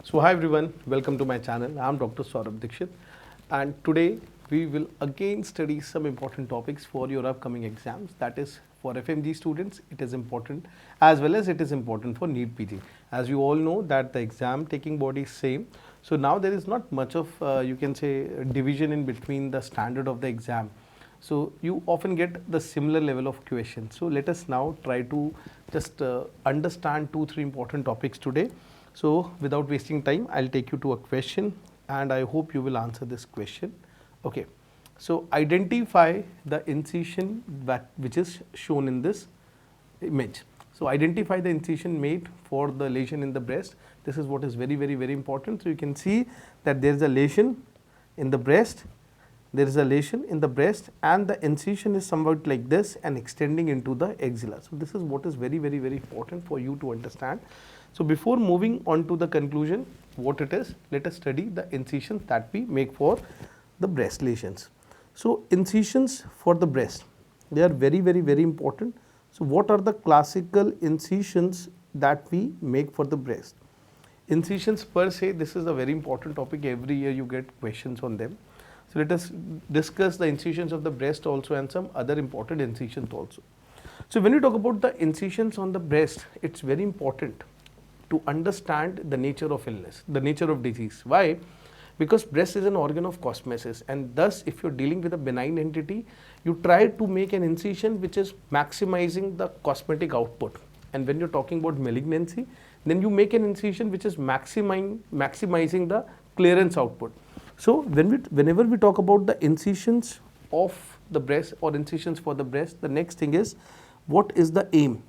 So hi everyone, welcome to my channel. I am Dr. Saurabh Dixit, and today we will again study some important topics for your upcoming exams. That is, for FMG students it is important, as well as it is important for NEET-PG. As you all know that the exam taking body is same, so now there is not much of you can say division in between the standard of the exam. So you often get the similar level of question. So let us now try to just understand 2-3 important topics today. So without wasting time, I'll take you to a question and I hope you will answer this question. Okay. So identify the incision which is shown in this image. So identify the incision made for the lesion in the breast. This is what is very important. So you can see that there is a lesion in the breast. There is a lesion in the breast and the incision is somewhat like this and extending into the axilla. So this is what is very important for you to understand. So before moving on to the conclusion, what it is, let us study the incisions that we make for the breast lesions. So incisions for the breast, they are very important. So what are the classical incisions that we make for the breast? Incisions per se, this is a very important topic. Every year you get questions on them. So let us discuss the incisions of the breast also and some other important incisions also. So when you talk about the incisions on the breast, it's very important to understand the nature of illness, the nature of disease. Why? Because breast is an organ of cosmesis, and thus if you're dealing with a benign entity, you try to make an incision which is maximizing the cosmetic output. And when you're talking about malignancy, then you make an incision which is maximizing the clearance output. So whenever we talk about the incisions of the breast or incisions for the breast, the next thing is, what is the aim?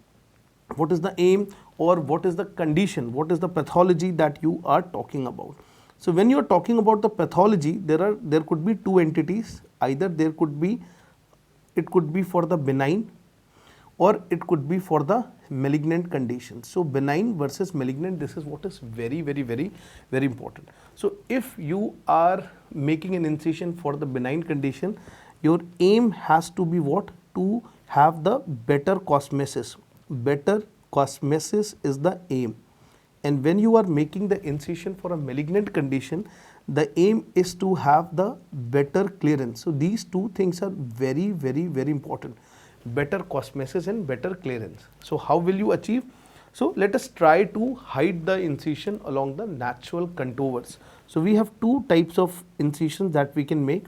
What is the aim, or what is the condition, what is the pathology that you are talking about? So when you are talking about the pathology, there could be two entities. Either it could be for the benign or it could be for the malignant condition. So benign versus malignant, this is what is very important. So if you are making an incision for the benign condition, your aim has to be what? To have the better cosmesis. Better cosmesis is the aim. And when you are making the incision for a malignant condition, the aim is to have the better clearance. So these two things are very important. Better cosmesis and better clearance. So how will you achieve? So let us try to hide the incision along the natural contours. So we have two types of incisions that we can make.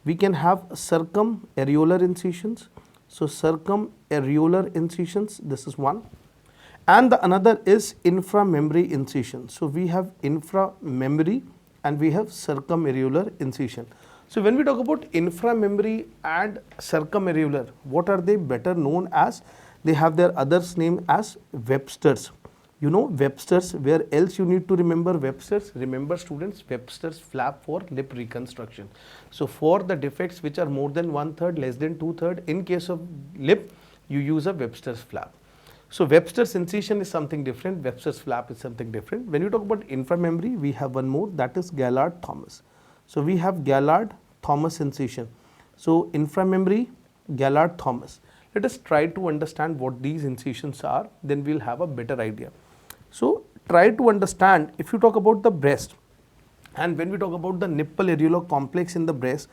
We can have circumareolar incisions. So circumareolar incisions, this is one. And the another is inframammary incision. So we have inframammary and we have circumareolar incision. So when we talk about inframammary and circumareolar, what are they better known as? They have their others name as Webster's. You know Webster's, where else you need to remember Webster's? Remember students, Webster's flap for lip reconstruction. So for the defects which are more than 1/3, less than 2/3, in case of lip, you use a Webster's flap. So Webster's incision is something different, Webster's flap is something different. When you talk about inframammary, we have one more, that is Gallard-Thomas. So we have Gallard-Thomas incision. So inframammary, Gallard-Thomas. Let us try to understand what these incisions are, then we'll have a better idea. So try to understand, if you talk about the breast, and when we talk about the nipple areolar complex in the breast,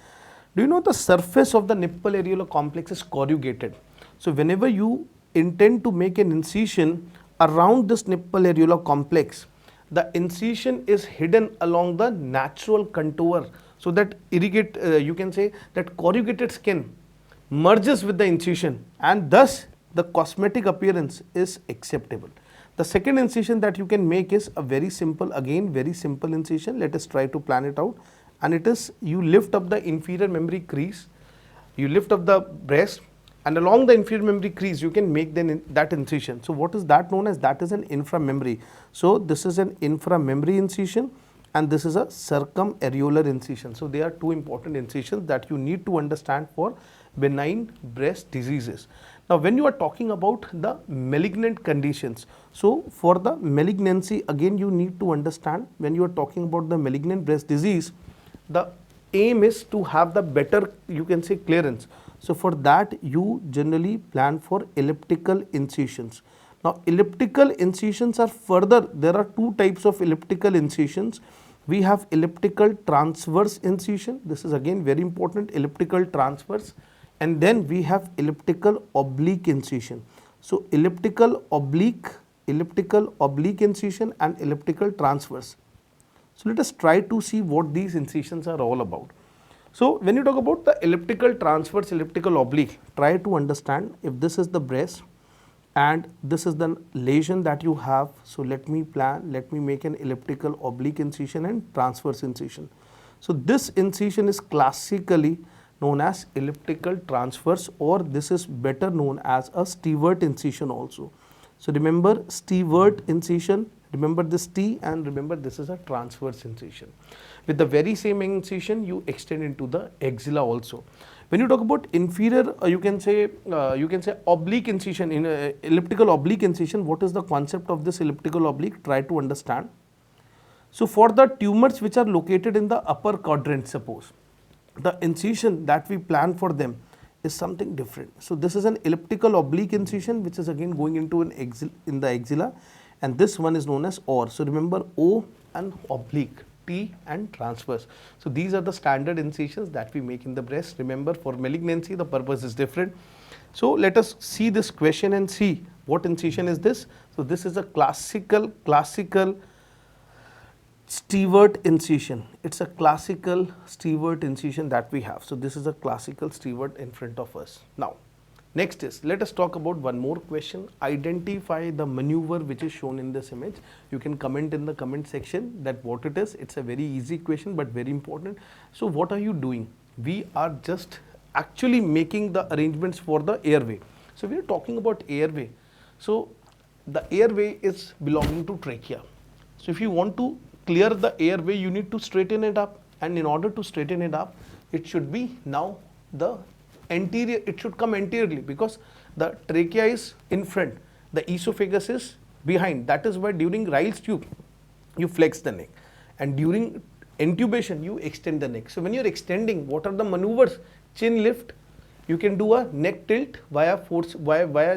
do you know the surface of the nipple areolar complex is corrugated? So whenever you intend to make an incision around this nipple areolar complex, the incision is hidden along the natural contour, so that you can say that corrugated skin merges with the incision, and thus the cosmetic appearance is acceptable. The second incision that you can make is a very simple incision. Let us try to plan it out, and it is, you lift up the inferior mammary crease, you lift up the breast, and along the inferior mammary crease you can make that incision. So what is that known as? That is an inframammary. So this is an inframammary incision and this is a circumareolar incision. So they are two important incisions that you need to understand for benign breast diseases. Now when you are talking about the malignant conditions, so for the malignancy, again you need to understand, when you are talking about the malignant breast disease, the aim is to have the better, you can say, clearance. So for that you generally plan for elliptical incisions. Now elliptical incisions are further, there are two types of elliptical incisions. We have elliptical transverse incision, this is again very important, elliptical transverse, and then we have elliptical oblique incision. So elliptical oblique incision and elliptical transverse. So let us try to see what these incisions are all about. So when you talk about the elliptical transverse, elliptical oblique, try to understand if this is the breast and this is the lesion that you have. So let me make an elliptical oblique incision and transverse incision. So this incision is classically known as elliptical transverse, or this is better known as a Stewart incision also. So remember Stewart incision, remember this T, and remember this is a transverse incision. With the very same incision you extend into the axilla also. When you talk about inferior, you can say oblique incision, in elliptical oblique incision. What is the concept of this elliptical oblique? Try to understand. So for the tumors which are located in the upper quadrant, suppose the incision that we plan for them is something different. So this is an elliptical oblique incision which is again going into in the axilla, and this one is known as OR. So remember O and oblique, T and transverse. So these are the standard incisions that we make in the breast. Remember, for malignancy the purpose is different. So let us see this question and see what incision is this. So this is a classical Stewart incision. It's a classical Stewart incision that we have. So this is a classical Stewart in front of us. Now next is, let us talk about one more question. Identify the maneuver which is shown in this image. You can comment in the comment section that what it is. It's a very easy question but very important. So what are you doing? We are just actually making the arrangements for the airway. So we are talking about airway. So the airway is belonging to trachea. So if you want to clear the airway, you need to straighten it up, and in order to straighten it up, it should be now the anterior, it should come anteriorly, because the trachea is in front, the esophagus is behind. That is why during Ryle's tube you flex the neck, and during intubation you extend the neck. So when you are extending, what are the maneuvers? Chin lift, you can do a neck tilt via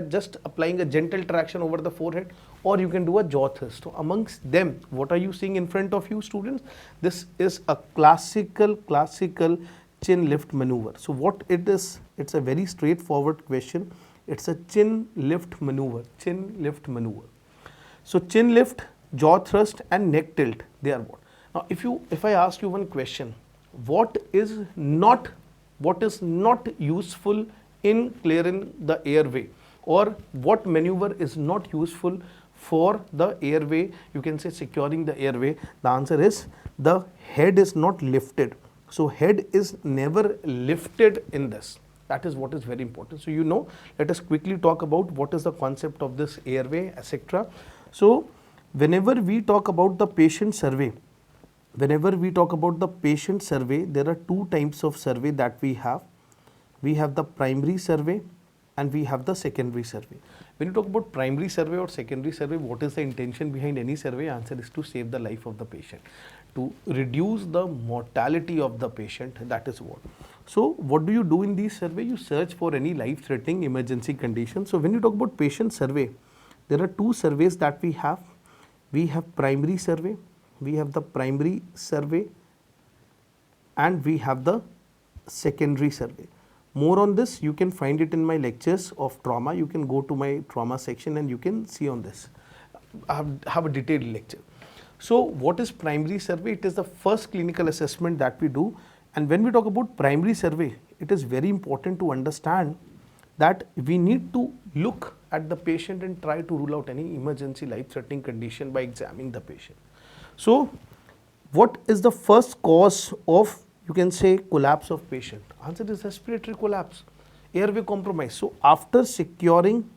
just applying a gentle traction over the forehead, or you can do a jaw thrust. So amongst them, what are you seeing in front of you, students? This is a classical chin lift maneuver. So what it is, it's a very straightforward question. It's a chin lift maneuver, So chin lift, jaw thrust and neck tilt, they are what? Now if I ask you one question, what is not useful in clearing the airway, or what maneuver is not useful for the airway, you can say securing the airway? The answer is the head is not lifted. So head is never lifted in this. That is what is very important. So let us quickly talk about what is the concept of this airway, etc. So whenever we talk about the patient survey, there are two types of survey that we have. We have the primary survey and we have the secondary survey. When you talk about primary survey or secondary survey, what is the intention behind any survey? Answer is to save the life of the patient, to reduce the mortality of the patient. That is what. So what do you do in these survey? You search for any life-threatening emergency condition. So when you talk about patient survey, there are two surveys that we have. We have primary survey, and we have the secondary survey. More on this you can find it in my lectures of trauma. You can go to my trauma section and you can see on this. I have a detailed lecture. So what is primary survey? It is the first clinical assessment that we do, and when we talk about primary survey, it is very important to understand that we need to look at the patient and try to rule out any emergency life-threatening condition by examining the patient. So what is the first cause of, you can say, collapse of patient? Answer is respiratory collapse, airway compromise. So after securing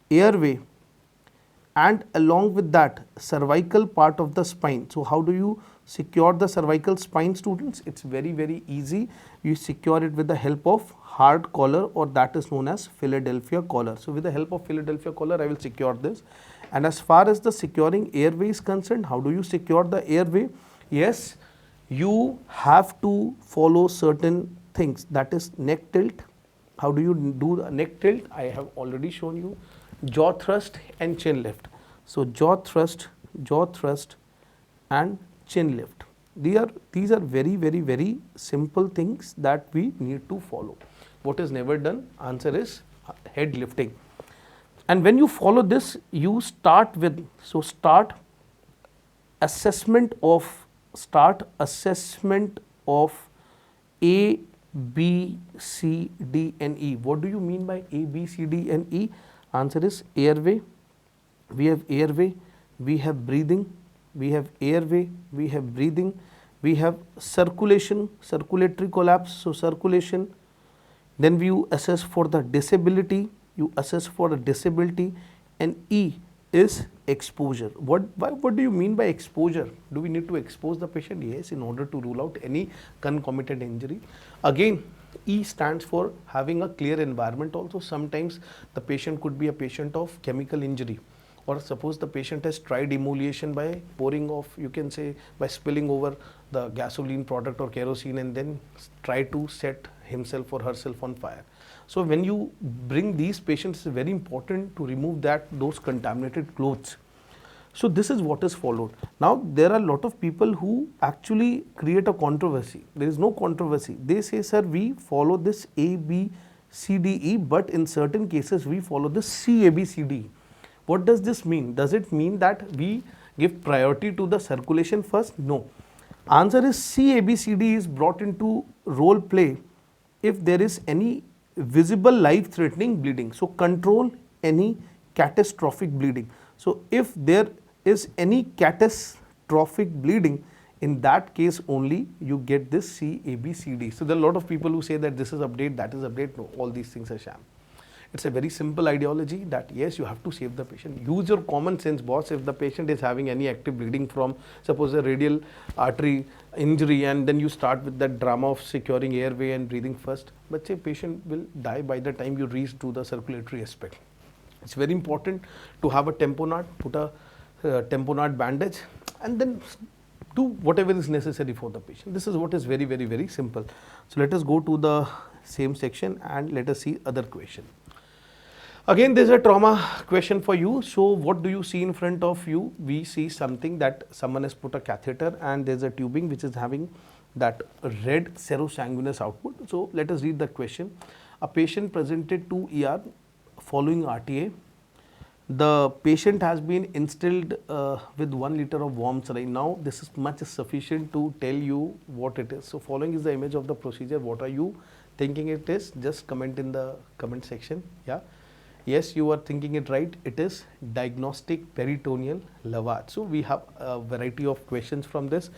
airway, and along with that cervical part of the spine. So how do you secure the cervical spine, students? It's very easy. You secure it with the help of hard collar, or that is known as Philadelphia collar. So with the help of Philadelphia collar, I will secure this. And as far as the securing airway is concerned, how do you secure the airway? Yes, you have to follow certain things, that is neck tilt, How do you do the neck tilt? I have already shown you. Jaw thrust and chin lift. So jaw thrust and chin lift. These are very simple things that we need to follow. What is never done? Answer is head lifting. And when you follow this, you start with, so start assessment of A, B, C, D and E. What do you mean by A, B, C, D and E? Answer is airway. We have airway, we have breathing, we have airway, we have breathing, we have circulation, circulatory collapse, so circulation. Then you assess for the disability, and E is exposure. What do you mean by exposure? Do we need to expose the patient? Yes, in order to rule out any concomitant injury. Again, E stands for having a clear environment also. Sometimes the patient could be a patient of chemical injury, or suppose the patient has tried emoliation by pouring off, you can say by spilling over the gasoline product or kerosene and then try to set himself or herself on fire. So when you bring these patients, it's very important to remove those contaminated clothes. So this is what is followed. Now there are a lot of people who actually create a controversy. There is no controversy. They say, sir, we follow this A, B, C, D, E, but in certain cases we follow this C, A, B, C, D. What does this mean? Does it mean that we give priority to the circulation first? No. Answer is C, A, B, C, D is brought into role play if there is any visible life-threatening bleeding. So control any catastrophic bleeding. So if there is any catastrophic bleeding, in that case only you get this C, A, B, C, D. So there are a lot of people who say that this is update, that is update. No, all these things are sham. It's a very simple ideology that yes, you have to save the patient. Use your common sense, boss. If the patient is having any active bleeding from, suppose, a radial artery injury, and then you start with that drama of securing airway and breathing first, but say patient will die by the time you reach to the circulatory aspect. It's very important to have a tamponade, put a tamponade bandage, and then do whatever is necessary for the patient. This is what is very simple. So let us go to the same section and let us see other question. Again, there's a trauma question for you. So what do you see in front of you? We see something that someone has put a catheter and there's a tubing which is having that red serosanguinous output. So let us read the question. A patient presented to ER following RTA. The patient has been instilled with 1 liter of warm saline. Now this is much sufficient to tell you what it is. So following is the image of the procedure. What are you thinking it is? Just comment in the comment section. Yeah. Yes, you are thinking it right. It is diagnostic peritoneal lavage. So we have a variety of questions from this.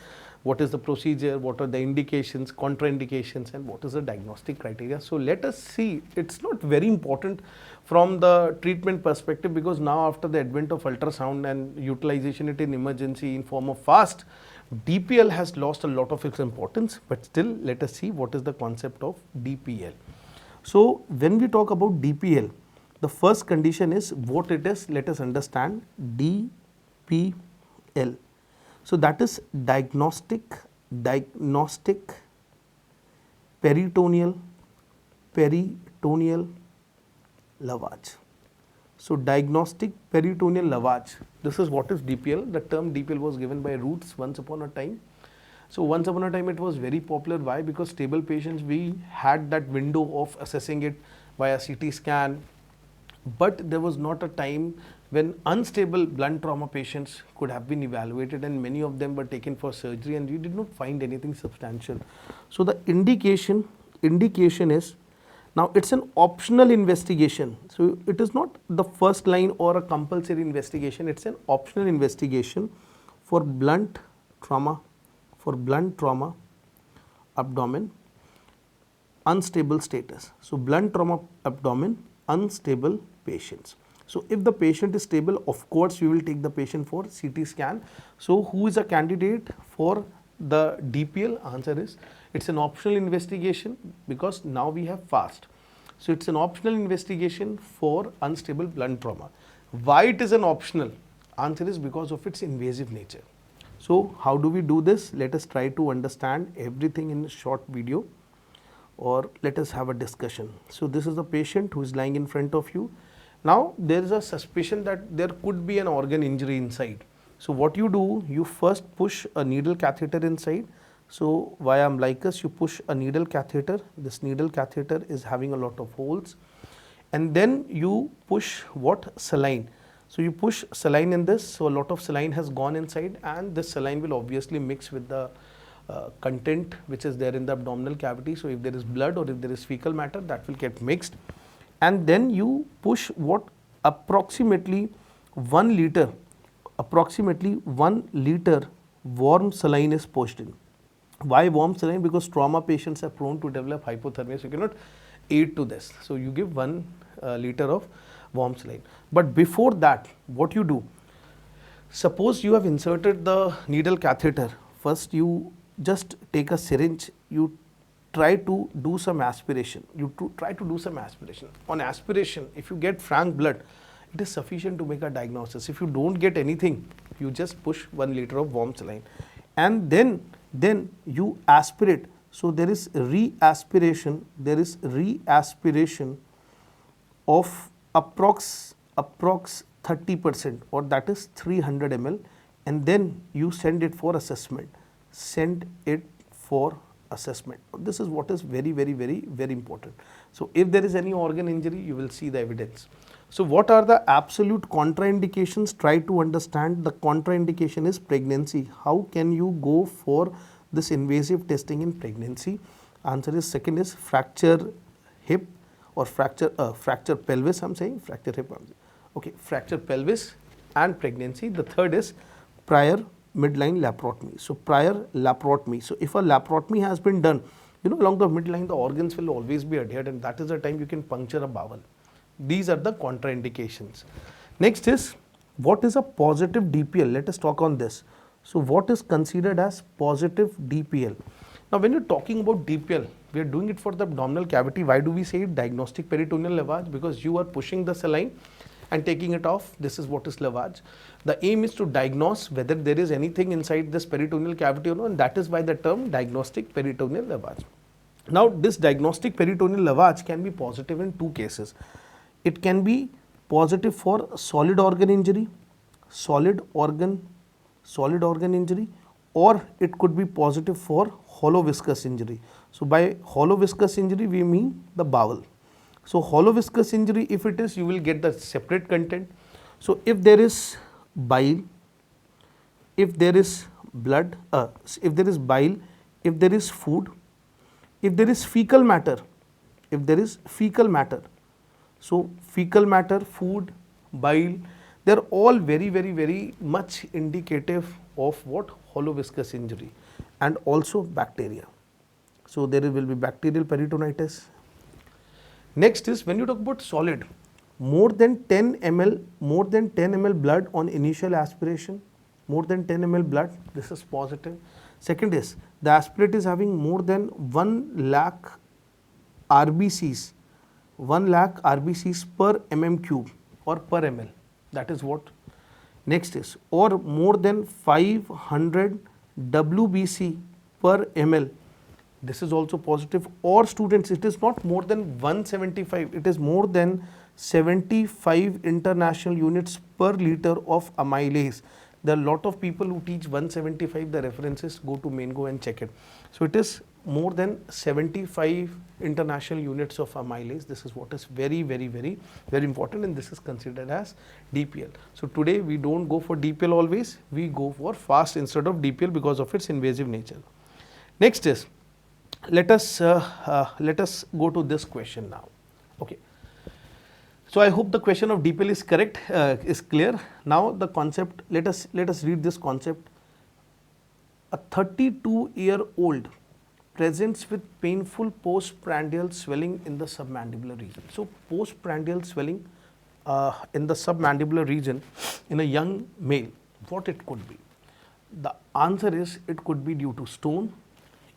What is the procedure? What are the indications, contraindications, and what is the diagnostic criteria? So let us see. It's not very important from the treatment perspective, because now after the advent of ultrasound and utilization it in emergency in form of fast, DPL has lost a lot of its importance. But still, let us see what is the concept of DPL. So when we talk about DPL, the first condition is what it is. Let us understand DPL. So that is diagnostic peritoneal lavage. So diagnostic peritoneal lavage. This is what is DPL. The term DPL was given by Roots once upon a time. So once upon a time it was very popular. Why? Because stable patients, we had that window of assessing it via CT scan. But there was not a time when unstable blunt trauma patients could have been evaluated, and many of them were taken for surgery and we did not find anything substantial. So the indication is, now it's an optional investigation. So it is not the first line or a compulsory investigation. It's an optional investigation for blunt trauma abdomen unstable status. So blunt trauma abdomen unstable patients. So if the patient is stable, of course we will take the patient for CT scan. So who is a candidate for the DPL? Answer is, it's an optional investigation, because now we have fast. So it's an optional investigation for unstable blunt trauma. Why it is an optional? Answer is because of its invasive nature. So how do we do this? Let us try to understand everything in a short video. or let us have a discussion. So this is the patient who is lying in front of you. Now there is a suspicion that there could be an organ injury inside. So what you do, you first push a needle catheter inside. So via umbilicus you push a needle catheter. This needle catheter is having a lot of holes, and then you push what? Saline. So you push saline in this, so a lot of saline has gone inside, and this saline will obviously mix with the content which is there in the abdominal cavity. So if there is blood or if there is fecal matter, that will get mixed, and then you push what? Approximately 1 liter, warm saline is pushed in. Why warm saline? Because trauma patients are prone to develop hypothermia, so you cannot aid to this. So you give 1 liter of warm saline. But before that, what you do, suppose you have inserted the needle catheter. First you just take a syringe, you try to do some aspiration. On aspiration, if you get frank blood, it is sufficient to make a diagnosis. If you don't get anything, you just push 1 liter of warm saline, and then you aspirate. So there is re-aspiration of approx 30%, or that is 300 ml, and then you send it for assessment. This is what is very important. So if there is any organ injury, you will see the evidence. So what are the absolute contraindications? Try to understand. The contraindication is pregnancy. How can you go for this invasive testing in pregnancy? Answer is second is fracture hip or fracture pelvis. I'm saying fracture hip. Okay, fracture pelvis and pregnancy. The third is prior midline laparotomy. So prior laparotomy. So if a laparotomy has been done, along the midline the organs will always be adhered, and that is the time you can puncture a bowel. These are the contraindications. Next is, what is a positive DPL? Let us talk on this. So what is considered as positive DPL? Now when you're talking about DPL, we are doing it for the abdominal cavity. Why do we say diagnostic peritoneal lavage? Because you are pushing the saline and taking it off. This is what is lavage. The aim is to diagnose whether there is anything inside this peritoneal cavity or not, and that is why the term diagnostic peritoneal lavage. Now this diagnostic peritoneal lavage can be positive in 2 cases. It can be positive for solid organ injury, or it could be positive for hollow viscous injury. So by hollow viscous injury we mean the bowel. So hollow viscous injury, if it is, you will get the separate content. So if there is bile, if there is blood, if there is bile, if there is food, if there is fecal matter, so fecal matter, food, bile, they are all very much indicative of what? Hollow viscous injury, and also bacteria. So there will be bacterial peritonitis. Next is, when you talk about solid, more than 10 ml blood on initial aspiration, this is positive. Second is, the aspirate is having more than 1 lakh RBCs per mm cube or per ml. That is what. Next is, or more than 500 WBC per ml. This is also positive. Or students, it is not more than 175, it is more than 75 international units per liter of amylase. There are a lot of people who teach 175, the references, go to Mango and check it. So it is more than 75 international units of amylase. This is what is very important, and this is considered as DPL. So today we don't go for DPL always, we go for fast instead of DPL because of its invasive nature. Next is, let us go to this question now. Okay. So I hope the question of DPL is correct, is clear. Now the concept, let us read this concept. A 32-year-old presents with painful postprandial swelling in the submandibular region. So postprandial swelling in the submandibular region in a young male, what it could be? The answer is, it could be due to stone,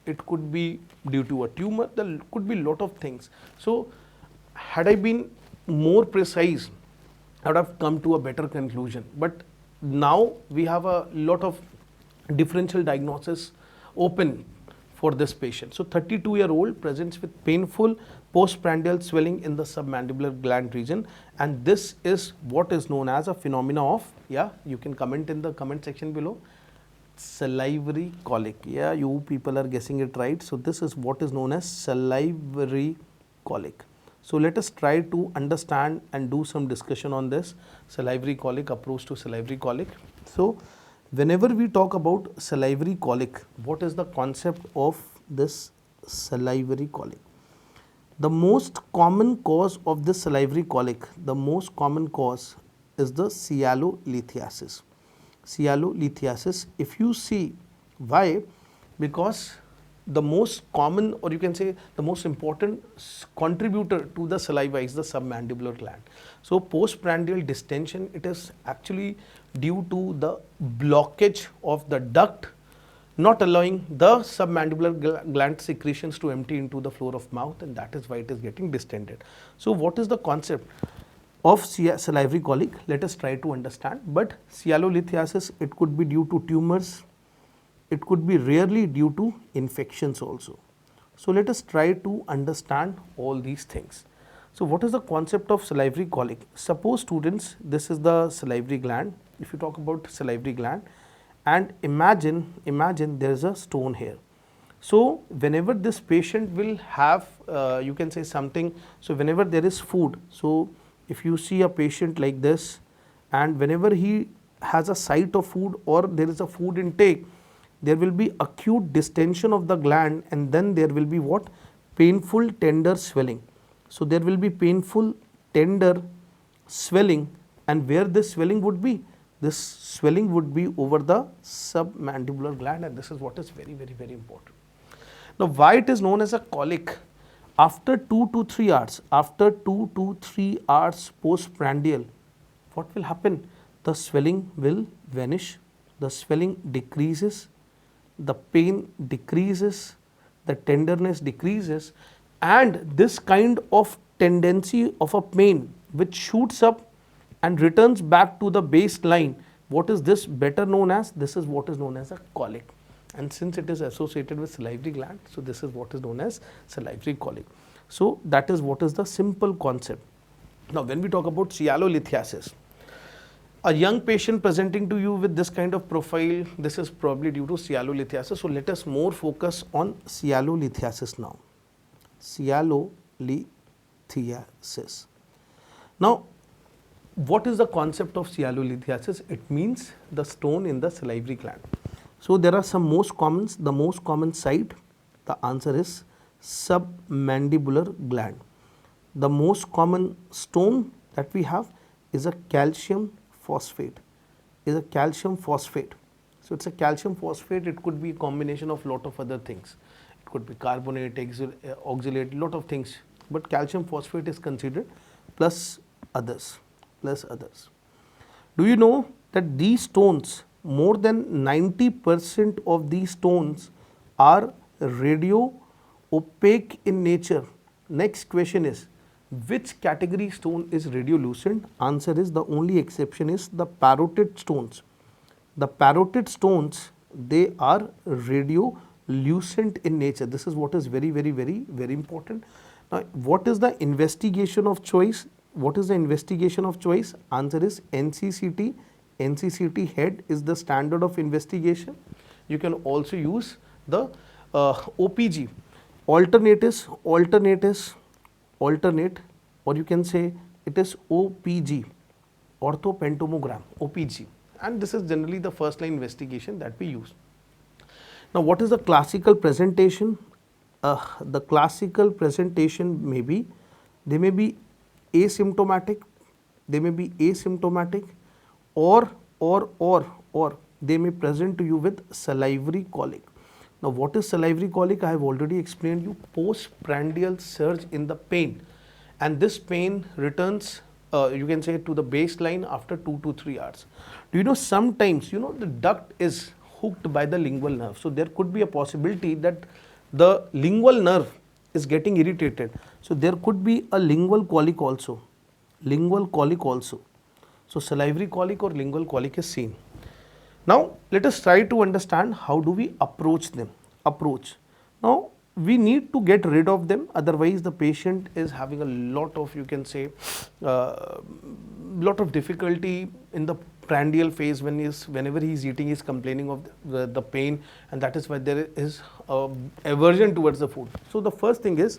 it could be due to a tumor, there could be a lot of things. So had I been more precise, I would have come to a better conclusion. But now we have a lot of differential diagnosis open for this patient. So 32-year-old presents with painful postprandial swelling in the submandibular gland region, and this is what is known as a phenomena of, yeah, you can comment in the comment section below, salivary colic. Yeah, you people are guessing it right. So this is what is known as salivary colic. So let us try to understand and do some discussion on this salivary colic, approach to salivary colic. So whenever we talk about salivary colic, what is the concept of this salivary colic? The most common cause of this salivary colic, the most common cause is the sialolithiasis. Sialolithiasis, if you see why, because the most common, or you can say the most important contributor to the saliva is the submandibular gland. So postprandial distension, it is actually due to the blockage of the duct, not allowing the submandibular gland secretions to empty into the floor of mouth, and that is why it is getting distended. So what is the concept of salivary colic? Let us try to understand. But sialolithiasis, it could be due to tumors, it could be rarely due to infections also. So let us try to understand all these things. So what is the concept of salivary colic? Suppose students, this is the salivary gland. If you talk about salivary gland, and imagine there is a stone here. So whenever this patient will have, you can say something, so whenever there is food, so if you see a patient like this, and whenever he has a sight of food or there is a food intake, there will be acute distension of the gland, and then there will be what? Painful tender swelling. So there will be painful tender swelling, and where this swelling would be? This swelling would be over the submandibular gland, and this is what is very important. Now why it is known as a colic? After 2 to 3 hours, after 2 to 3 hours postprandial, what will happen? The swelling will vanish, the swelling decreases, the pain decreases, the tenderness decreases, and this kind of tendency of a pain which shoots up and returns back to the baseline, what is this better known as? This is what is known as a colic. And since it is associated with salivary gland, so this is what is known as salivary colic. So that is what is the simple concept. Now when we talk about sialolithiasis, a young patient presenting to you with this kind of profile, this is probably due to sialolithiasis. So let us more focus on sialolithiasis now. Sialolithiasis. Now what is the concept of sialolithiasis? It means the stone in the salivary gland. So there are some most commons. The most common site, the answer is submandibular gland. The most common stone that we have is a calcium phosphate. So it's a calcium phosphate. It could be a combination of lot of other things. It could be carbonate, oxalate, lot of things. But calcium phosphate is considered plus others. Do you know that these stones, more than 90% of these stones are radio opaque in nature? Next question is, which category stone is radiolucent? Answer is, the only exception is the parotid stones. The parotid stones, they are radiolucent in nature. This is what is very important. Now what is the investigation of choice? Answer is NCCT. NCCT head is the standard of investigation. You can also use the OPG, alternate, or you can say it is OPG, orthopentomogram, OPG, and this is generally the first line investigation that we use. Now what is the classical presentation? The classical presentation may be, they may be asymptomatic, or they may present to you with salivary colic. Now what is salivary colic? I have already explained you, postprandial surge in the pain, and this pain returns, you can say, to the baseline after 2 to 3 hours. Do you know, sometimes, you know, the duct is hooked by the lingual nerve, so there could be a possibility that the lingual nerve is getting irritated, so there could be a lingual colic also. So salivary colic or lingual colic is seen. Now let us try to understand how do we approach them. Now we need to get rid of them, otherwise the patient is having a lot of, you can say, lot of difficulty in the prandial phase. Whenever he is eating, he is complaining of the pain, and that is why there is aversion towards the food. So the first thing is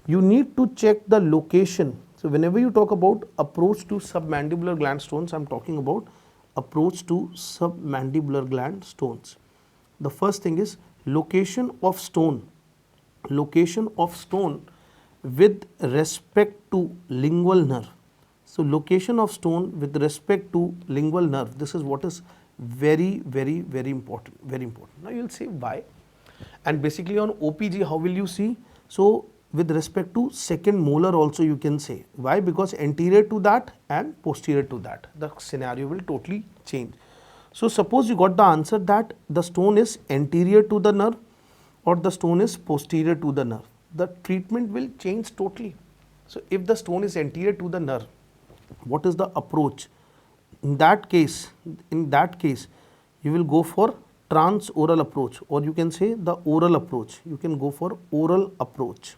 you need to check the location. So whenever you talk about approach to submandibular gland stones, I am talking about approach to submandibular gland stones. The first thing is location of stone with respect to lingual nerve. So location of stone with respect to lingual nerve, this is what is very important, very important. Now you will say why, and basically on OPG how will you see? So with respect to second molar also you can say. Why? Because anterior to that and posterior to that, the scenario will totally change. So suppose you got the answer that the stone is anterior to the nerve or the stone is posterior to the nerve, the treatment will change totally. So if the stone is anterior to the nerve, what is the approach? In that case you will go for transoral approach, or you can say the oral approach. You can go for oral approach.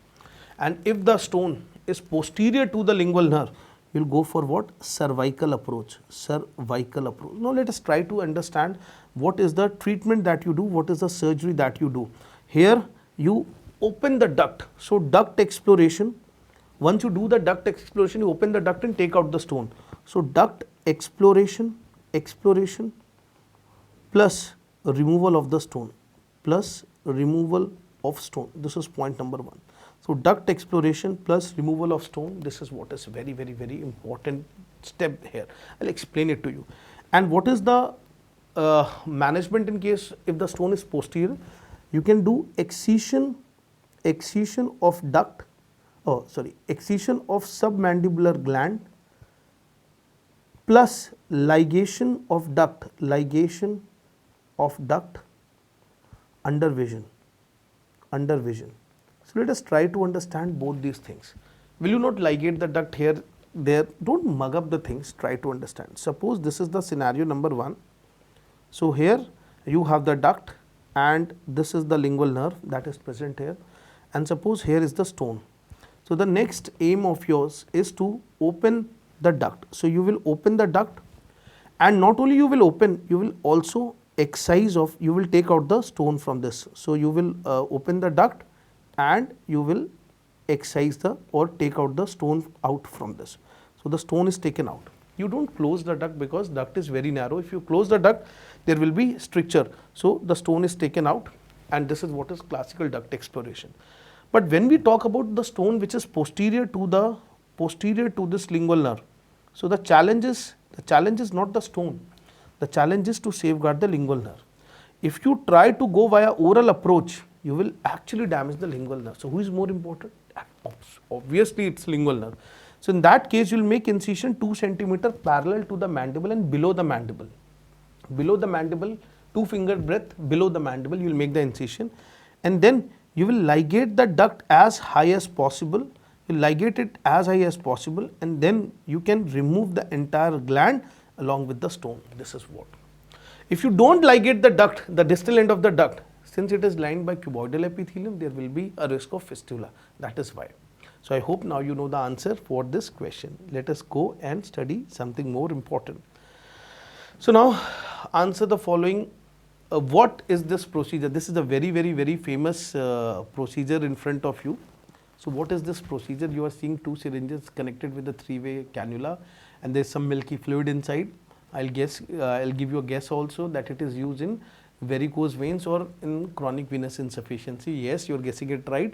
And if the stone is posterior to the lingual nerve, you will go for what? Cervical approach. Cervical approach. Now let us try to understand what is the treatment that you do, what is the surgery that you do. Here you open the duct. So duct exploration. Once you do the duct exploration, you open the duct and take out the stone. So duct exploration plus removal of the stone, plus removal of stone. This is point number 1. So duct exploration plus removal of stone, this is what is very important step here. I'll explain it to you. And what is the management in case if the stone is posterior? You can do excision of submandibular gland plus ligation of duct under vision. So let us try to understand both these things. Will you not ligate the duct here, there? Don't mug up the things, try to understand. Suppose this is the scenario number 1. So here you have the duct and this is the lingual nerve that is present here, and suppose here is the stone. So the next aim of yours is to open the duct. So you will open the duct, and not only you will open, you will also excise of, you will take out the stone from this. So you will open the duct and you will excise or take out the stone out from this. So the stone is taken out. You don't close the duct because duct is very narrow. If you close the duct, there will be stricture. So the stone is taken out, and this is what is classical duct exploration. But when we talk about the stone which is posterior to this lingual nerve, so the challenge is not the stone. The challenge is to safeguard the lingual nerve. If you try to go via oral approach, you will actually damage the lingual nerve. So who is more important? Obviously it's lingual nerve. So in that case, you will make incision 2 cm parallel to the mandible and below the mandible. Below the mandible, 2 finger breadth below the mandible, you will make the incision, and then you will ligate the duct as high as possible. You ligate it as high as possible, and then you can remove the entire gland along with the stone. This is what. If you don't ligate the duct, the distal end of the duct, since it is lined by cuboidal epithelium, there will be a risk of fistula. That is why. So I hope now you know the answer for this question. Let us go and study something more important. So now answer the following. What is this procedure? This is a very famous procedure in front of you. So what is this procedure? You are seeing 2 syringes connected with a 3-way cannula, and there is some milky fluid inside. I'll give you a guess also that it is used in varicose veins or in chronic venous insufficiency. Yes, you are guessing it right.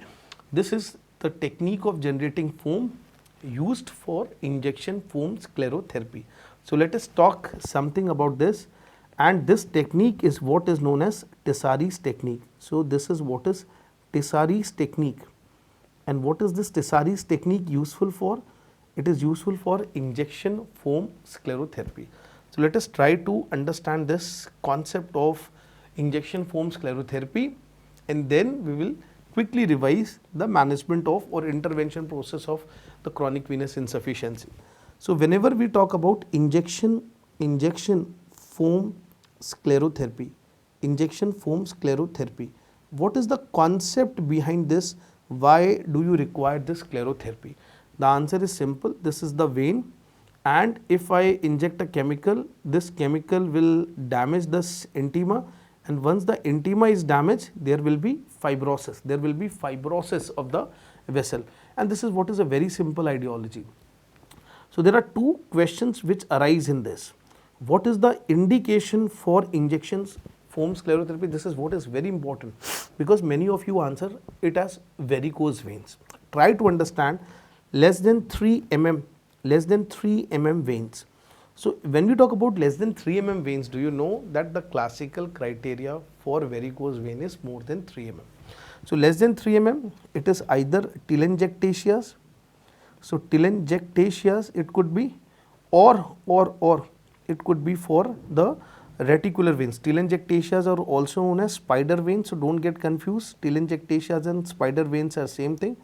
This is the technique of generating foam used for injection foam sclerotherapy. So let us talk something about this, and this technique is what is known as Tessari's technique. So this is what is Tessari's technique. And what is this Tessari's technique useful for? It is useful for injection foam sclerotherapy. So let us try to understand this concept of injection foam sclerotherapy, and then we will quickly revise the management of or intervention process of the chronic venous insufficiency. So whenever we talk about injection foam sclerotherapy, what is the concept behind this? Why do you require this sclerotherapy? The answer is simple. This is the vein, and if I inject a chemical, this chemical will damage this intima, and once the intima is damaged, there will be fibrosis. There will be fibrosis of the vessel, and this is what is a very simple ideology. So there are two questions which arise in this. What is the indication for injections foam sclerotherapy? This is what is very important, because many of you answer it as varicose veins. Try to understand less than 3 mm veins. So when we talk about less than 3 mm veins, do you know that the classical criteria for varicose vein is more than 3 mm? So less than 3 mm, it is either telangiectasias. So telangiectasias it could be, or it could be for the reticular veins. Telangiectasias are also known as spider veins, so don't get confused. Telangiectasias and spider veins are same thing,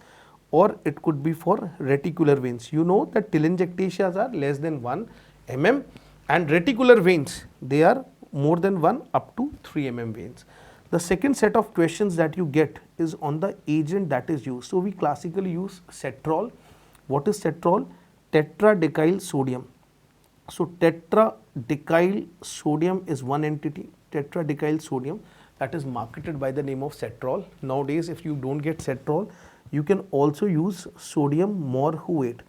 or it could be for reticular veins. You know that telangiectasias are less than 1 mm and reticular veins, they are more than 1 up to 3 mm veins. The second set of questions that you get is on the agent that is used. So we classically use cetrol. What is cetrol? Tetradecyl sodium. So tetradecyl sodium is one entity, tetradecyl sodium, that is marketed by the name of cetrol. Nowadays, if you don't get cetrol, you can also use sodium morphuate.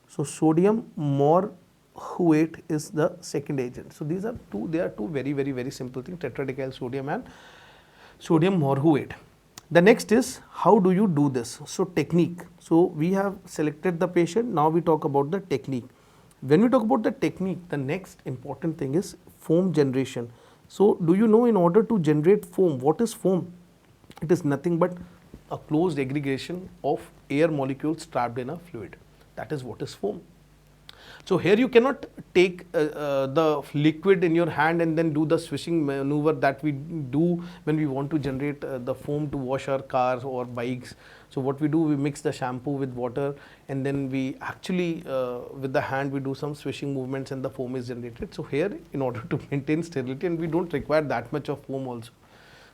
So sodium morphuate is the second agent. So these are two, they are two very simple things, tetradecyl sodium and sodium morphuate. The next is, how do you do this? So technique. So we have selected the patient, now we talk about the technique. When we talk about the technique, the next important thing is foam generation. So do you know, in order to generate foam, what is foam? It is nothing but a closed aggregation of air molecules trapped in a fluid. That is what is foam. So here you cannot take the liquid in your hand and then do the swishing maneuver that we do when we want to generate the foam to wash our cars or bikes. So what we do, we mix the shampoo with water, and then we actually with the hand we do some swishing movements and the foam is generated. So here, in order to maintain sterility, and we don't require that much of foam also,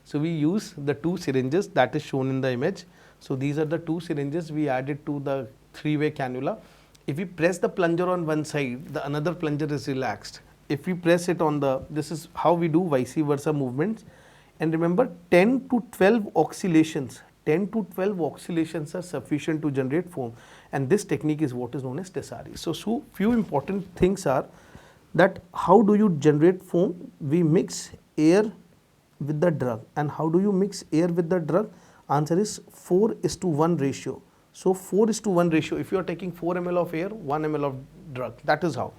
so we use the two syringes that is shown in the image. So these are the two syringes we added to the three-way cannula. If we press the plunger on one side, the another plunger is relaxed. If we press it on the, this is how we do vice versa movements. And remember, 10 to 12 oscillations, 10 to 12 oscillations are sufficient to generate foam. And this technique is what is known as Tessari. So few important things are that how do you generate foam? We mix air with the drug. And how do you mix air with the drug? Answer is 4:1 ratio. So 4:1 ratio, if you are taking 4 ml of air, 1 ml of drug, that is how.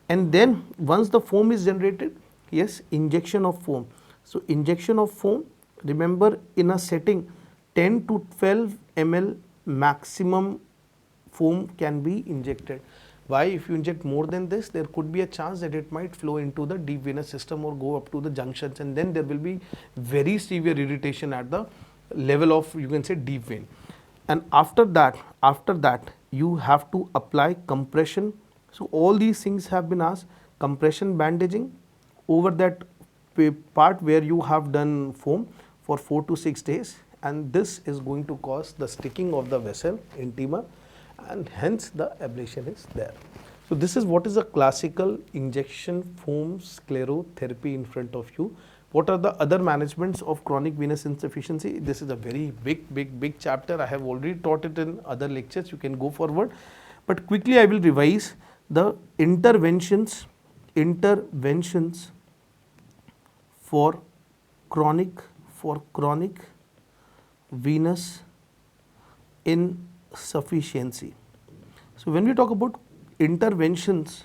And then once the foam is generated, yes, injection of foam. So injection of foam, remember, in a setting 10 to 12 ml maximum foam can be injected. Why? If you inject more than this, there could be a chance that it might flow into the deep venous system or go up to the junctions, and then there will be very severe irritation at the level of, you can say, deep vein. And after that you have to apply compression. So all these things have been asked. Compression bandaging over that part where you have done foam for 4 to 6 days, and this is going to cause the sticking of the vessel intima, and hence the ablation is there. So this is what is a classical injection foam sclerotherapy in front of you. What are the other managements of chronic venous insufficiency? This is a very big chapter. I have already taught it in other lectures. You can go forward. But quickly I will revise the interventions for chronic venous insufficiency. So when we talk about interventions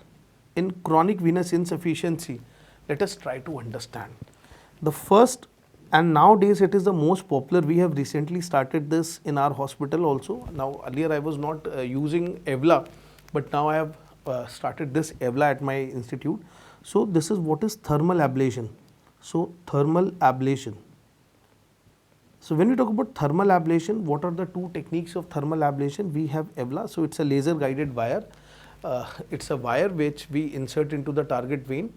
in chronic venous insufficiency, let us try to understand. The first, and nowadays it is the most popular, we have recently started this in our hospital also. Now earlier I was not using EVLA, but now I have started this EVLA at my institute. So this is what is thermal ablation. So thermal ablation. So when we talk about thermal ablation, what are the two techniques of thermal ablation? We have EVLA, so it's a laser guided wire. It's a wire which we insert into the target vein,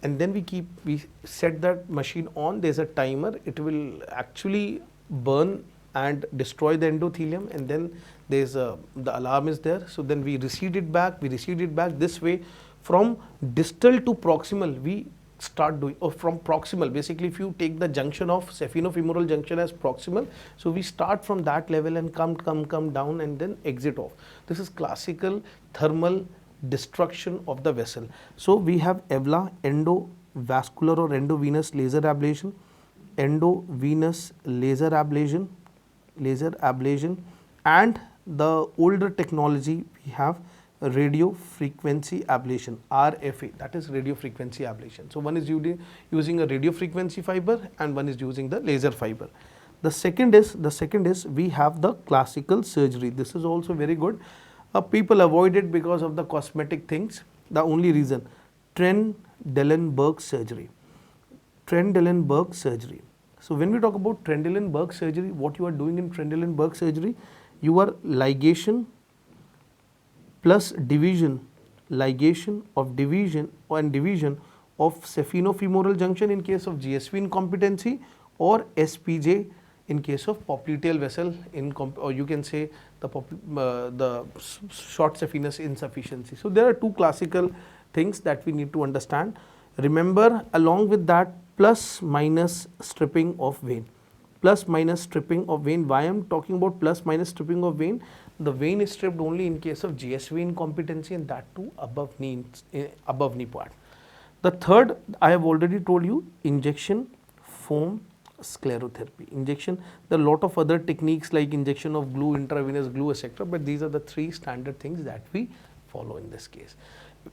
and then we set that machine on. There's a timer. It will actually burn and destroy the endothelium, and then there's the alarm is there. So then we recede it back, this way from distal to proximal we start doing, or from proximal, basically if you take the junction of saphenofemoral junction as proximal, so we start from that level and come down and then exit off. This is classical thermal destruction of the vessel. So we have EVLA, endovascular or endovenous laser ablation, endovenous laser ablation, and the older technology we have radio frequency ablation, RFA, that is radio frequency ablation. So one is using a radio frequency fiber and one is using the laser fiber. The second is we have the classical surgery. This is also very good. People avoid it because of the cosmetic things. The only reason, Trendelenburg surgery. So when we talk about Trendelenburg surgery, what you are doing in Trendelenburg surgery, you are ligation plus division of saphenofemoral junction in case of GSV incompetency, or SPJ in case of popliteal vessel or you can say the short saphenous insufficiency. So there are two classical things that we need to understand. Remember, along with that, plus minus stripping of vein. Why I am talking about plus minus stripping of vein? The vein is stripped only in case of GSV incompetency, and that too above knee part. The third, I have already told you, injection foam sclerotherapy. There are a lot of other techniques like injection of glue, intravenous glue, etc. But these are the three standard things that we follow in this case.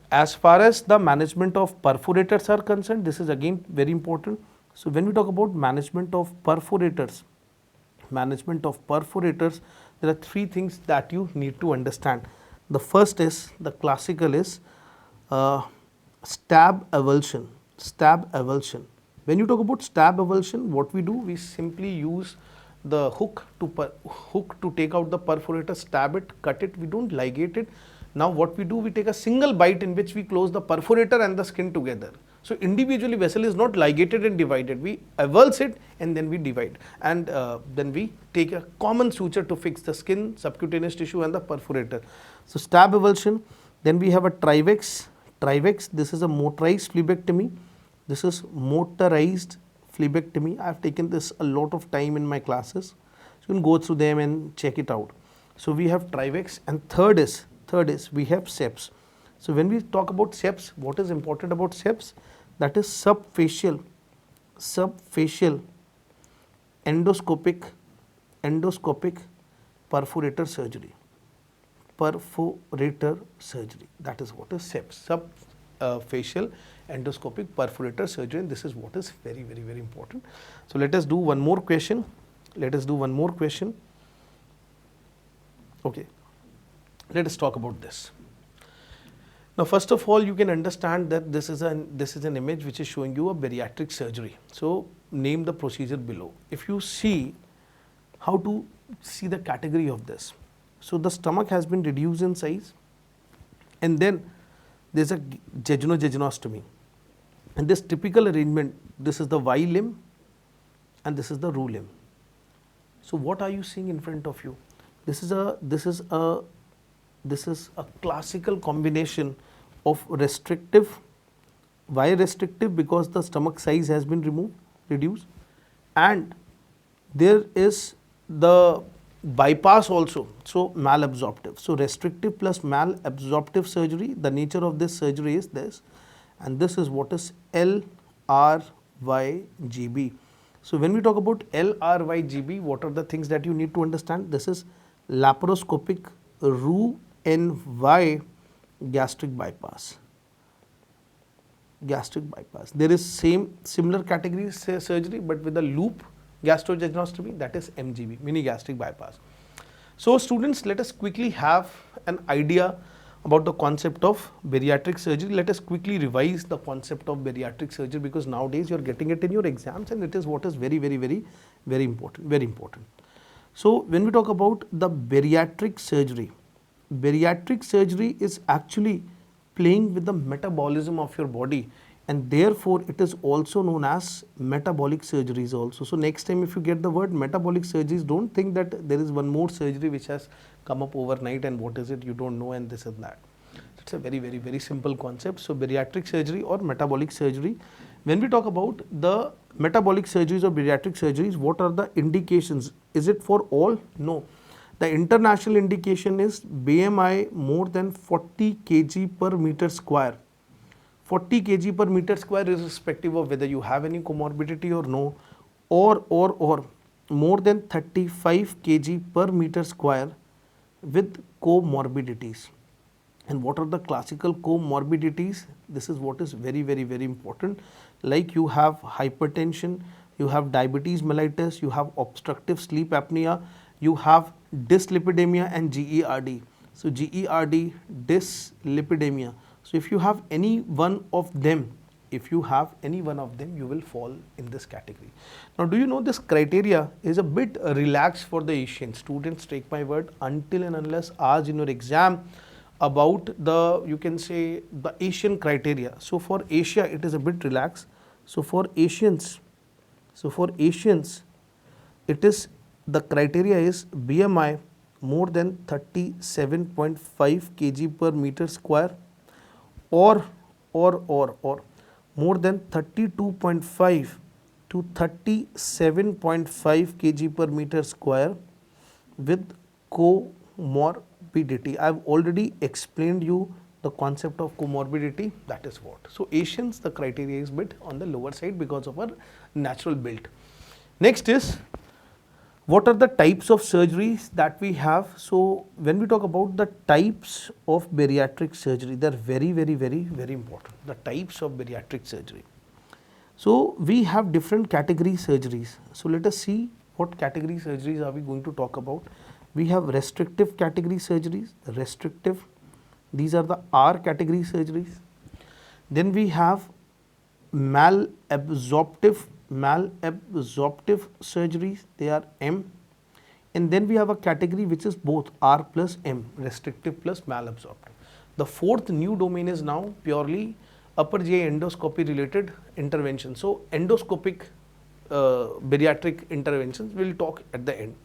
As far as the management of perforators are concerned, this is again very important. So when we talk about management of perforators, there are three things that you need to understand. The first is, the classical is stab avulsion. When you talk about stab avulsion, what we do, we simply use the hook to take out the perforator, stab it, cut it. We don't ligate it. Now what we do, we take a single bite in which we close the perforator and the skin together. So individually vessel is not ligated and divided. We avulse it and then we divide, and then we take a common suture to fix the skin, subcutaneous tissue and the perforator. So stab avulsion. Then we have a trivex. This is a motorized phlebectomy. I have taken this a lot of time in my classes. So you can go through them and check it out. So we have trivex, and third is we have seps. So when we talk about seps, what is important about seps? That is subfacial endoscopic perforator surgery. That is what is seps, subfacial endoscopic perforator surgery, and this is what is very important. So let us do one more question. Okay, let us talk about this. Now first of all, you can understand that this is an image which is showing you a bariatric surgery. So name the procedure below. If you see how to see the category of this, so the stomach has been reduced in size, and then there's a jejunostomy, and this typical arrangement, this is the Y limb and this is the Ru limb. So what are you seeing in front of you? This is a classical combination of restrictive. Why restrictive? Because the stomach size has been reduced, and there is the bypass also, so malabsorptive. So restrictive plus malabsorptive surgery. The nature of this surgery is this, and this is what is LRYGB. So when we talk about LRYGB, what are the things that you need to understand? This is laparoscopic Ru-NY gastric bypass. There is similar category surgery, but with a loop gastrojejunostomy, that is MGB, mini gastric bypass. So students, let us quickly have an idea about the concept of bariatric surgery. Let us quickly revise the concept of bariatric surgery, because nowadays you are getting it in your exams, and it is what is very important. So when we talk about the bariatric surgery is actually playing with the metabolism of your body and therefore it is also known as metabolic surgeries also. So next time if you get the word metabolic surgeries, don't think that there is one more surgery which has come up overnight and what is it you don't know and this and that. It's a very simple concept. So bariatric surgery or metabolic surgery. When we talk about the metabolic surgeries or bariatric surgeries, what are the indications? Is it for all? No. The international indication is BMI more than 40 kg per meter square. 40 kg per meter square irrespective of whether you have any comorbidity or no, or more than 35 kg per meter square with comorbidities. And what are the classical comorbidities? This is what is very important. Like you have hypertension, you have diabetes mellitus, you have obstructive sleep apnea, you have dyslipidemia and GERD. So GERD, dyslipidemia. So if you have any one of them, you will fall in this category. Now, do you know this criteria is a bit relaxed for the Asian students? Take my word, until and unless asked in your exam about the, you can say, the Asian criteria. So for Asia, it is a bit relaxed. So for Asians, it is, the criteria is BMI more than 37.5 kg per meter square, or more than 32.5 to 37.5 kg per meter square with comorbidity. I have already explained you the concept of comorbidity, that is what. So Asians, the criteria is bit on the lower side because of our natural build. Next is, what are the types of surgeries that we have? So when we talk about the types of bariatric surgery, they are very important. The types of bariatric surgery. So we have different category surgeries. So let us see what category surgeries are we going to talk about. We have restrictive category surgeries, restrictive. These are the R category surgeries. Then we have malabsorptive surgeries, they are M. And then we have a category which is both R plus M, restrictive plus malabsorptive. The fourth new domain is now purely upper GI endoscopy related intervention. So endoscopic bariatric interventions we'll talk at the end.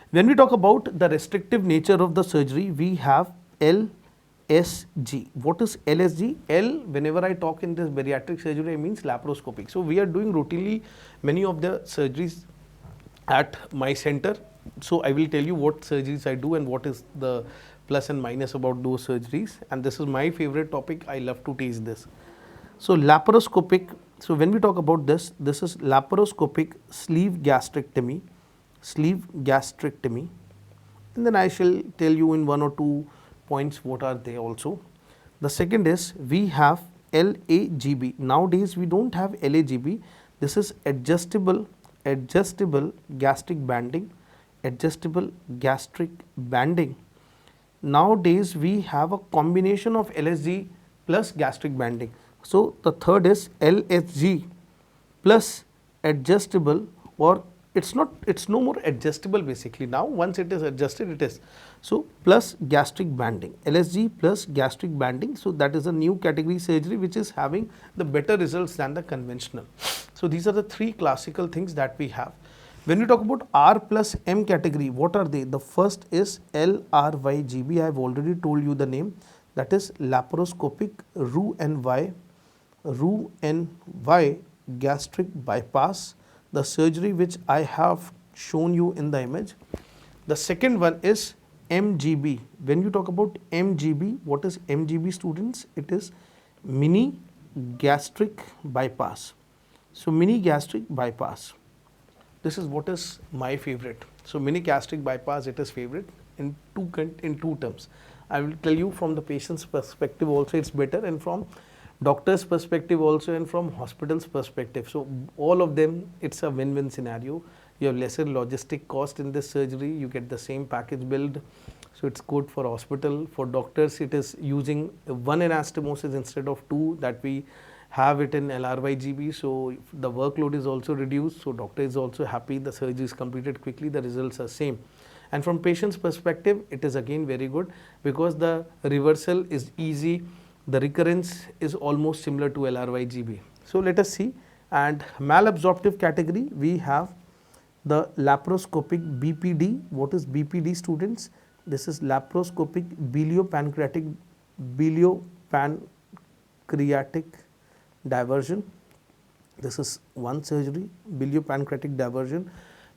When we talk about the restrictive nature of the surgery, we have LSG. What is LSG? L, whenever I talk in this bariatric surgery, I means laparoscopic. So we are doing routinely many of the surgeries at my center. So I will tell you what surgeries I do and what is the plus and minus about those surgeries. And this is my favorite topic. I love to teach this. So laparoscopic. So when we talk about this is laparoscopic sleeve gastrectomy. And then I shall tell you in one or two points what are they also. The second is, we have LAGB. Nowadays we don't have LAGB. This is adjustable gastric banding. Nowadays we have a combination of LSG plus gastric banding. So the third is LSG plus adjustable, or it's no more adjustable basically. Now once it is adjusted, it is. So plus gastric banding, LSG plus gastric banding. So that is a new category surgery which is having the better results than the conventional. So these are the three classical things that we have. When we talk about R plus M category, what are they? The first is LRYGB. I have already told you the name. That is laparoscopic Roux-en-Y gastric bypass. The surgery which I have shown you in the image. The second one is MGB. When you talk about MGB, what is MGB, students? It is mini gastric bypass. So mini gastric bypass. This is what is my favorite. So mini gastric bypass, it is favorite in two terms. I will tell you from the patient's perspective also it's better, and from doctor's perspective also, and from hospital's perspective. So all of them, it's a win-win scenario. You have lesser logistic cost in this surgery, you get the same package build. So it's good for hospital. For doctors, it is using one anastomosis instead of two that we have it in LRYGB. So the workload is also reduced. So doctor is also happy, the surgery is completed quickly, the results are same. And from patient's perspective, it is again very good because the reversal is easy. The recurrence is almost similar to LRYGB. So let us see. And malabsorptive category, we have the laparoscopic BPD. What is BPD, students? This is laparoscopic biliopancreatic diversion. This is one surgery, biliopancreatic diversion.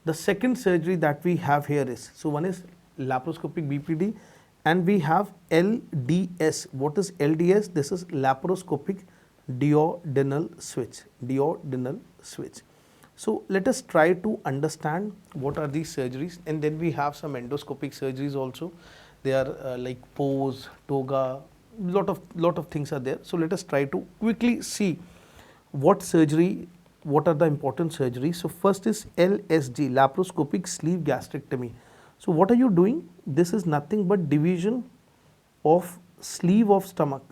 The second surgery that we have here is, so one is laparoscopic BPD, and we have LDS. What is LDS? This is laparoscopic duodenal switch. Duodenal switch. So let us try to understand what are these surgeries, and then we have some endoscopic surgeries also. They are like pose, toga, lot of things are there. So let us try to quickly see what are the important surgeries. So first is LSG, laparoscopic sleeve gastrectomy. So what are you doing? This is nothing but division of sleeve of stomach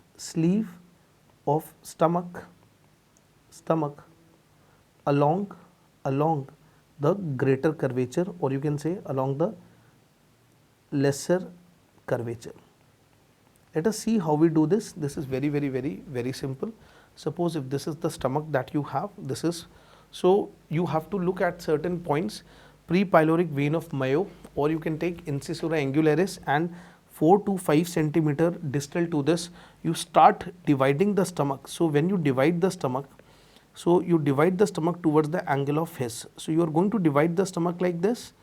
along the greater curvature, or you can say along the lesser curvature. Let us see how we do this. This is very simple. Suppose if this is the stomach that you have, this is, so you have to look at certain points, pre-pyloric vein of Mayo, or you can take incisura angularis, and 4 to 5 centimeter distal to this, you start dividing the stomach. So when you divide the stomach, so you divide the stomach towards the angle of His. So you are going to divide the stomach like this,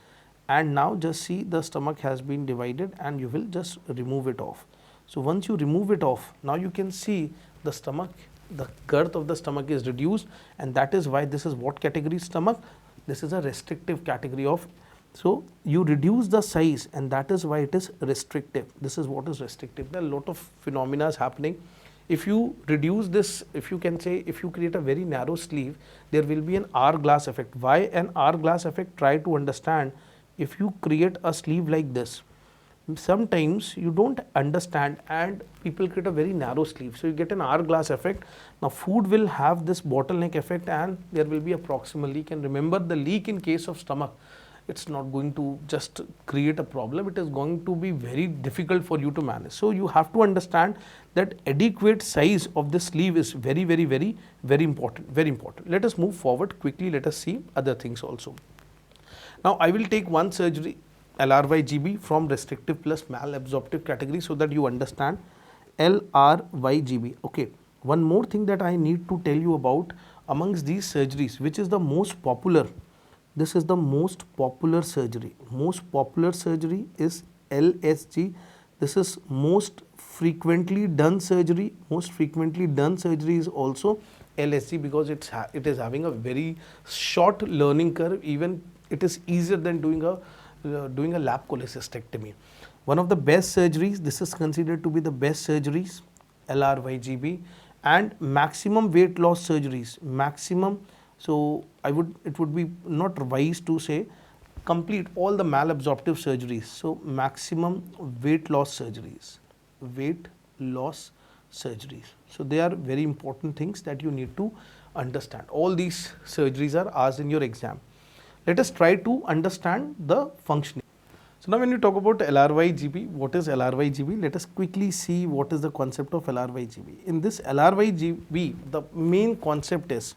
and now just see the stomach has been divided, and you will just remove it off. So once you remove it off, now you can see the stomach, the girth of the stomach is reduced, and that is why this is what category stomach? This is a restrictive category of, so you reduce the size, and that is why it is restrictive. This is what is restrictive. There are a lot of phenomena happening. If you reduce this, if you can say, if you create a very narrow sleeve, there will be an hourglass effect. Why an hourglass effect? Try to understand. If you create a sleeve like this, sometimes you don't understand, and people create a very narrow sleeve, so you get an hourglass effect. Now food will have this bottleneck effect, and there will be a proximal leak. And remember, the leak in case of stomach, it's not going to just create a problem, it is going to be very difficult for you to manage. So you have to understand that adequate size of the sleeve is very important. Let us move forward quickly. Let us see other things also. Now I will take one surgery, LRYGB, from restrictive plus malabsorptive category, so that you understand LRYGB. Okay, one more thing that I need to tell you about amongst these surgeries, which is the most popular. This is the most popular surgery. Most popular surgery is LSG. This is most frequently done surgery. Most frequently done surgery is also LSG, because it is having a very short learning curve. Even it is easier than doing a lap cholecystectomy. One of the best surgeries, this is considered to be the best surgeries, LRYGB, and maximum weight loss surgeries. Maximum, so it would be not wise to say complete all the malabsorptive surgeries. So maximum weight loss surgeries. So they are very important things that you need to understand. All these surgeries are asked in your exam. Let us try to understand the functioning. So now when you talk about LRYGB, what is LRYGB? Let us quickly see what is the concept of LRYGB. In this LRYGB, the main concept is,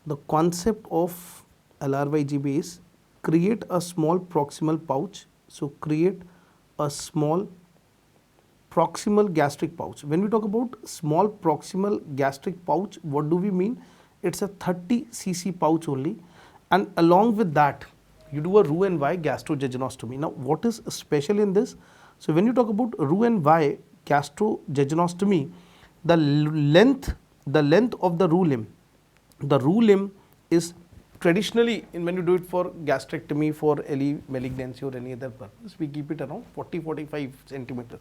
the concept of LRYGB is create a small proximal pouch. So create a small proximal gastric pouch. When we talk about small proximal gastric pouch, what do we mean? It's a 30 cc pouch only. And along with that, you do a Roux-en-Y gastrojejunostomy. Now, what is special in this? So, when you talk about Roux-en-Y gastrojejunostomy, the length of the roux limb is traditionally, when you do it for gastrectomy, for any malignancy or any other purpose, we keep it around 40-45 centimeters.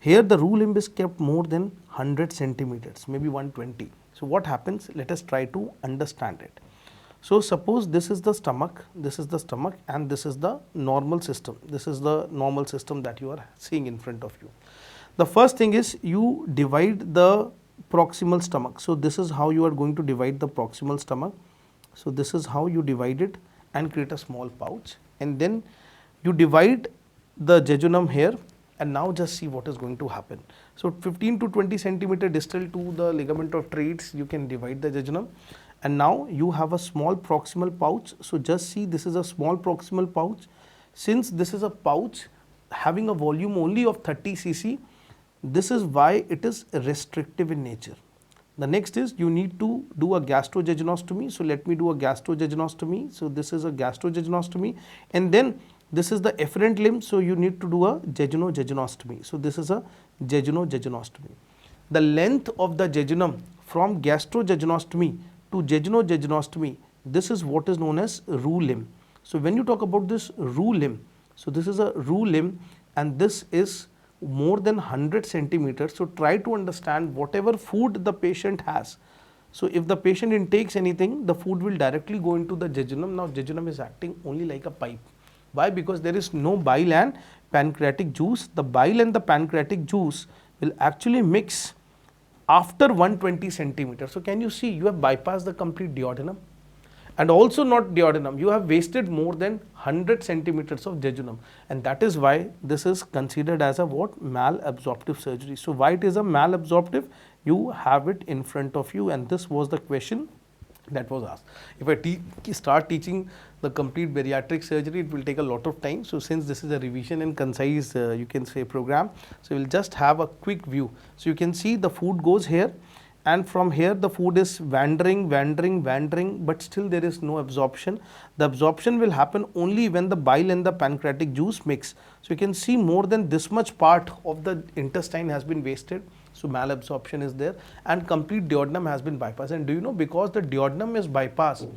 Here, the roux limb is kept more than 100 centimeters, maybe 120. So, what happens? Let us try to understand it. So suppose this is the stomach, and this is the normal system. This is the normal system that you are seeing in front of you. The first thing is you divide the proximal stomach. So this is how you are going to divide the proximal stomach. So this is how you divide it and create a small pouch. And then you divide the jejunum here, And now just see what is going to happen. So 15 to 20 centimeter distal to the ligament of treads, you can divide the jejunum. And now you have a small proximal pouch. So just see, this is a small proximal pouch. Since this is a pouch having a volume only of 30 cc, this is why it is restrictive in nature. The next is you need to do a gastrojejunostomy. So let me do a gastrojejunostomy. So this is a gastrojejunostomy, and then this is the efferent limb. So you need to do a jejunojejunostomy. So this is a jejunojejunostomy. The length of the jejunum from gastrojejunostomy to jejunojejunostomy, this is what is known as roux limb. So when you talk about this roux limb, so this is a roux limb, and this is more than 100 centimeters. So try to understand whatever food the patient has. So if the patient intakes anything, the food will directly go into the jejunum. Now jejunum is acting only like a pipe. Why? Because there is no bile and pancreatic juice. The bile and the pancreatic juice will actually mix after 120 centimeters. So can you see, you have bypassed the complete duodenum, and also not duodenum, you have wasted more than 100 centimeters of jejunum, and that is why this is considered as a what? Malabsorptive surgery. So why it is a malabsorptive? You have it in front of you, and this was the question that was asked. If I start teaching the complete bariatric surgery, it will take a lot of time. So since this is a revision and concise, you can say, program, so we'll just have a quick view. So you can see the food goes here, and from here the food is wandering, but still there is no absorption. The absorption will happen only when the bile and the pancreatic juice mix. So you can see more than this much part of the intestine has been wasted. So malabsorption is there, and complete duodenum has been bypassed. And do you know, because the duodenum is bypassed,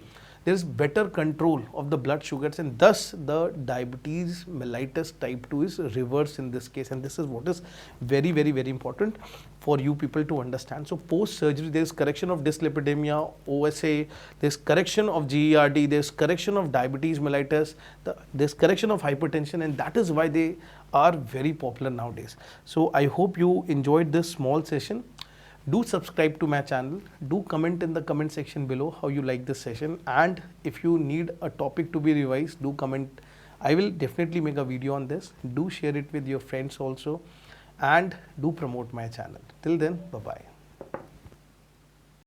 there is better control of the blood sugars, and thus the diabetes mellitus type 2 is reversed in this case. And this is what is very, very, very important for you people to understand. So post surgery, there is correction of dyslipidemia, OSA, there is correction of GERD, there is correction of diabetes mellitus, there is correction of hypertension, and that is why they are very popular nowadays. So I hope you enjoyed this small session. Do subscribe to my channel. Do comment in the comment section below how you like this session, and if you need a topic to be revised, do comment. I will definitely make a video on this. Do share it with your friends also, and do promote my channel. Till then, bye bye.